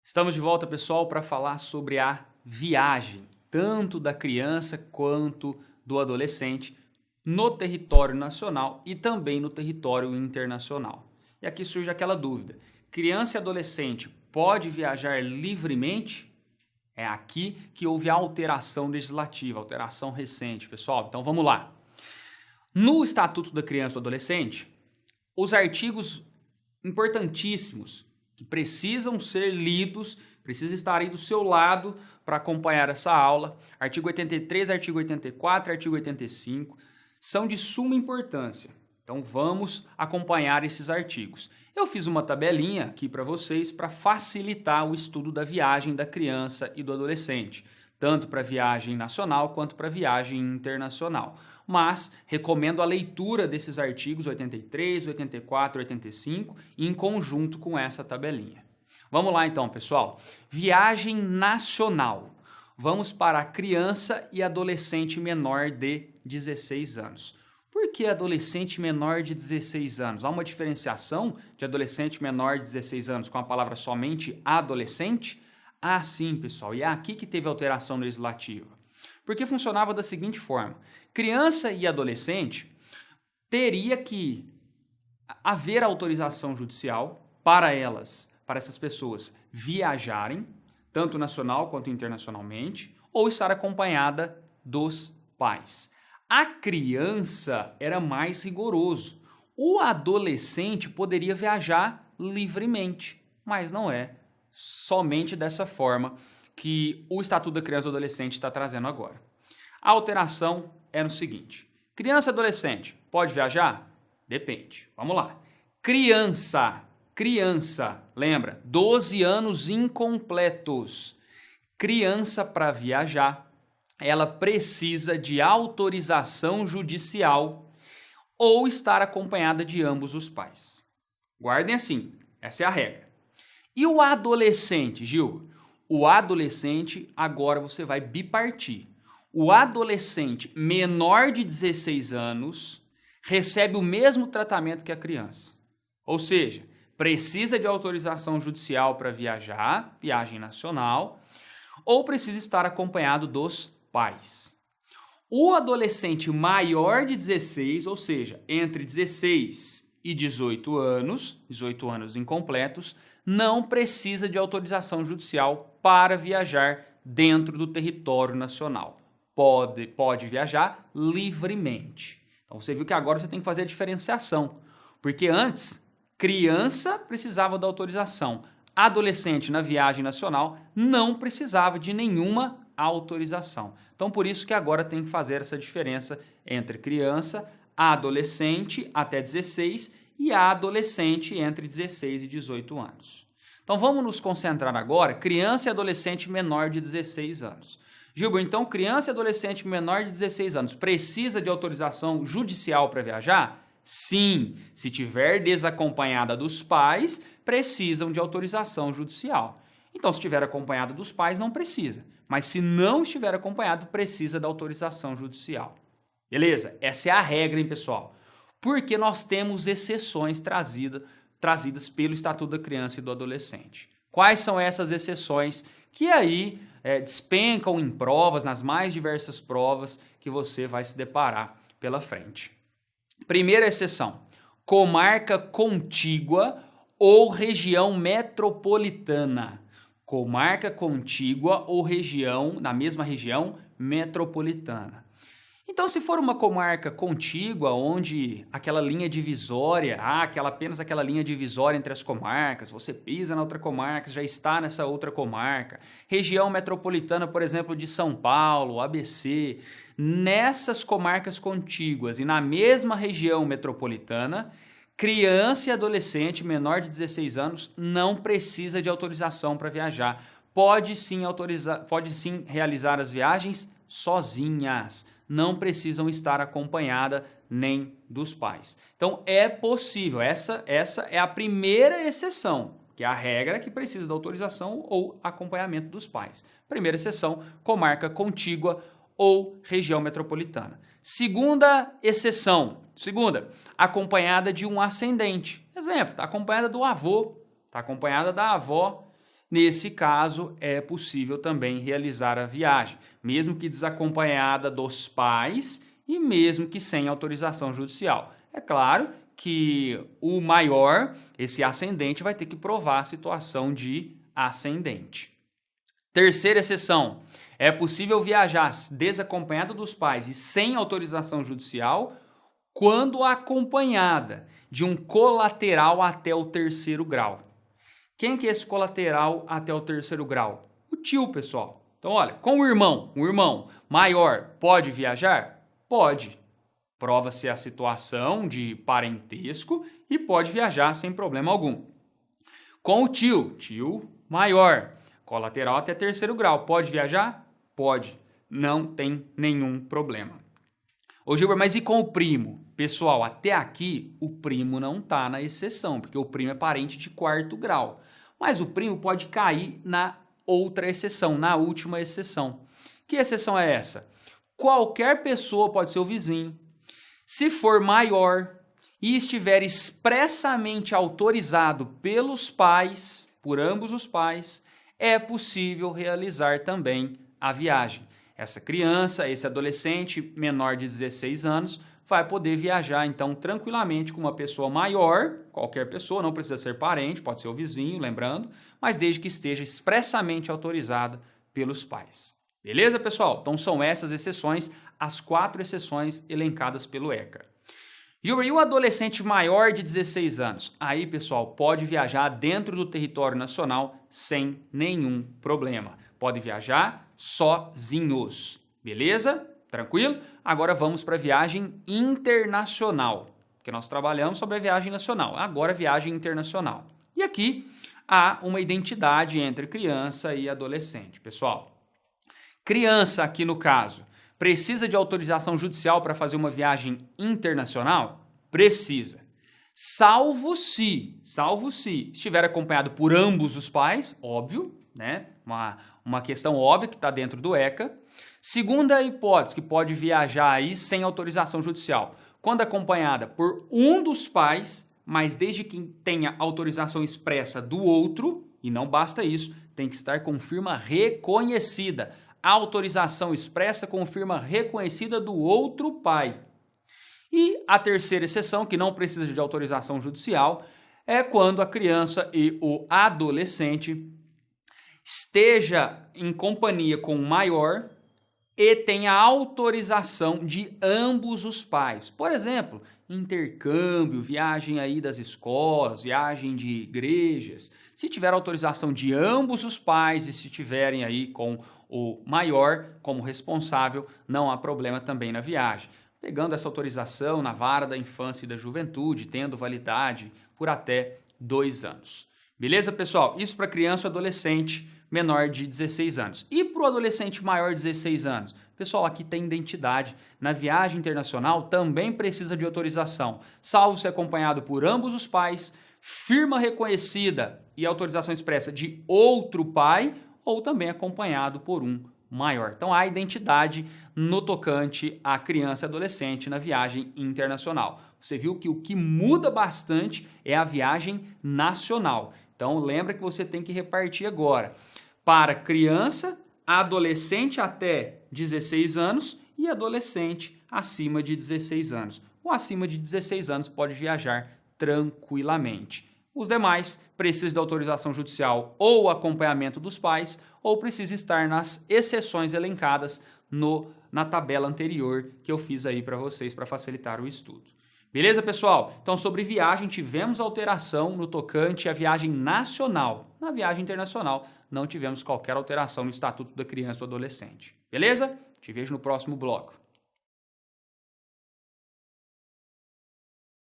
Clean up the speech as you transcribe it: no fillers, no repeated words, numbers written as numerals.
Estamos de volta, pessoal, para falar sobre a viagem, tanto da criança quanto do adolescente, no território nacional e também no território internacional. E aqui surge aquela dúvida: criança e adolescente pode viajar livremente? É aqui que houve a alteração legislativa, alteração recente, pessoal. Então vamos lá. No Estatuto da Criança e do Adolescente, os artigos importantíssimos que precisam ser lidos, precisa estar aí do seu lado para acompanhar essa aula. Artigo 83, artigo 84, artigo 85 são de suma importância. Então vamos acompanhar esses artigos. Eu fiz uma tabelinha aqui para vocês para facilitar o estudo da viagem da criança e do adolescente, tanto para viagem nacional quanto para viagem internacional. Mas recomendo a leitura desses artigos 83, 84, 85 em conjunto com essa tabelinha. Vamos lá então, pessoal. Viagem nacional. Vamos para a criança e adolescente menor de 16 anos. Por que adolescente menor de 16 anos? Há uma diferenciação de adolescente menor de 16 anos com a palavra somente adolescente? Ah, sim, pessoal, e é aqui que teve alteração legislativa. Porque funcionava da seguinte forma: criança e adolescente teria que haver autorização judicial para essas pessoas viajarem, tanto nacional quanto internacionalmente, ou estar acompanhada dos pais. A criança era mais rigoroso. O adolescente poderia viajar livremente, mas não é somente dessa forma que o Estatuto da Criança e do Adolescente está trazendo agora. A alteração é no seguinte: criança e adolescente pode viajar? Depende. Vamos lá. Criança, lembra? 12 anos incompletos. Criança, para viajar, ela precisa de autorização judicial ou estar acompanhada de ambos os pais. Guardem assim, essa é a regra. E o adolescente, Gil? O adolescente, agora você vai bipartir. O adolescente menor de 16 anos recebe o mesmo tratamento que a criança. Ou seja, precisa de autorização judicial para viajar, viagem nacional, ou precisa estar acompanhado dos pais. O adolescente maior de 16, ou seja, entre 16 e 18 anos incompletos, não precisa de autorização judicial para viajar dentro do território nacional. Pode viajar livremente. Então você viu que agora você tem que fazer a diferenciação, porque antes, criança precisava da autorização, adolescente na viagem nacional não precisava de nenhuma autorização. Então por isso que agora tem que fazer essa diferença entre criança, adolescente até 16 e a adolescente entre 16 e 18 anos. Então vamos nos concentrar agora, criança e adolescente menor de 16 anos. Gilber, então criança e adolescente menor de 16 anos precisa de autorização judicial para viajar? Sim, se tiver desacompanhada dos pais, precisam de autorização judicial. Então, se estiver acompanhado dos pais, não precisa. Mas se não estiver acompanhado, precisa da autorização judicial. Beleza? Essa é a regra, hein, pessoal? Porque nós temos exceções trazidas pelo Estatuto da Criança e do Adolescente. Quais são essas exceções que aí despencam em provas, nas mais diversas provas que você vai se deparar pela frente? Primeira exceção: comarca contígua ou região metropolitana. Comarca contígua ou região, na mesma região metropolitana. Então, se for uma comarca contígua, onde aquela linha divisória, apenas aquela linha divisória entre as comarcas, você pisa na outra comarca, já está nessa outra comarca. Região metropolitana, por exemplo, de São Paulo, ABC, nessas comarcas contíguas e na mesma região metropolitana, criança e adolescente menor de 16 anos não precisa de autorização para viajar. Pode sim realizar as viagens sozinhas. Não precisam estar acompanhada nem dos pais. Então é possível, essa é a primeira exceção, que é a regra que precisa da autorização ou acompanhamento dos pais. Primeira exceção, comarca contígua ou região metropolitana. Segunda exceção, acompanhada de um ascendente. Exemplo, está acompanhada do avô, está acompanhada da avó, nesse caso é possível também realizar a viagem, mesmo que desacompanhada dos pais e mesmo que sem autorização judicial. É claro que o maior, esse ascendente, vai ter que provar a situação de ascendente. Terceira exceção, é possível viajar desacompanhado dos pais e sem autorização judicial quando acompanhada de um colateral até o 3º grau. Quem que é esse colateral até o 3º grau? O tio, pessoal. Então, olha, com o irmão maior pode viajar? Pode. Prova-se a situação de parentesco e pode viajar sem problema algum. Com o tio maior, colateral até 3º grau, pode viajar? Pode. Não tem nenhum problema. Ô Gilber, mas e com o primo? Pessoal, até aqui o primo não está na exceção, porque o primo é parente de 4º grau. Mas o primo pode cair na outra exceção, na última exceção. Que exceção é essa? Qualquer pessoa pode ser o vizinho. Se for maior e estiver expressamente autorizado pelos pais, por ambos os pais, é possível realizar também a viagem. Essa criança, esse adolescente menor de 16 anos, vai poder viajar, então, tranquilamente com uma pessoa maior, qualquer pessoa, não precisa ser parente, pode ser o vizinho, lembrando, mas desde que esteja expressamente autorizada pelos pais. Beleza, pessoal? Então, são essas exceções, as 4 exceções elencadas pelo ECA. Gilber, e o adolescente maior de 16 anos? Aí, pessoal, pode viajar dentro do território nacional sem nenhum problema. Pode viajar sozinhos, beleza? Tranquilo? Agora vamos para a viagem internacional, porque nós trabalhamos sobre a viagem nacional, agora a viagem internacional. E aqui há uma identidade entre criança e adolescente, pessoal. Criança, aqui no caso, precisa de autorização judicial para fazer uma viagem internacional? Precisa. Salvo se estiver acompanhado por ambos os pais, óbvio, né? Uma questão óbvia que está dentro do ECA. Segunda hipótese, que pode viajar aí sem autorização judicial, quando acompanhada por um dos pais, mas desde que tenha autorização expressa do outro, e não basta isso, tem que estar com firma reconhecida. Autorização expressa com firma reconhecida do outro pai. E a terceira exceção, que não precisa de autorização judicial, é quando a criança e o adolescente esteja em companhia com o maior e tenha autorização de ambos os pais. Por exemplo, intercâmbio, viagem aí das escolas, viagem de igrejas. Se tiver autorização de ambos os pais e se tiverem aí com o maior como responsável, não há problema também na viagem. Pegando essa autorização na vara da infância e da juventude, tendo validade por até 2 anos. Beleza, pessoal? Isso para criança ou adolescente menor de 16 anos. E para o adolescente maior de 16 anos? Pessoal, aqui tem identidade. Na viagem internacional também precisa de autorização, salvo ser acompanhado por ambos os pais, firma reconhecida e autorização expressa de outro pai ou também acompanhado por um maior. Então, há identidade no tocante à criança e adolescente na viagem internacional. Você viu que o que muda bastante é a viagem nacional. Então, lembra que você tem que repartir agora para criança, adolescente até 16 anos e adolescente acima de 16 anos. O acima de 16 anos pode viajar tranquilamente. Os demais precisam de autorização judicial ou acompanhamento dos pais, ou precisa estar nas exceções elencadas na tabela anterior que eu fiz aí para vocês para facilitar o estudo. Beleza, pessoal? Então, sobre viagem, tivemos alteração no tocante à viagem nacional. Na viagem internacional, não tivemos qualquer alteração no Estatuto da Criança ou Adolescente. Beleza? Te vejo no próximo bloco.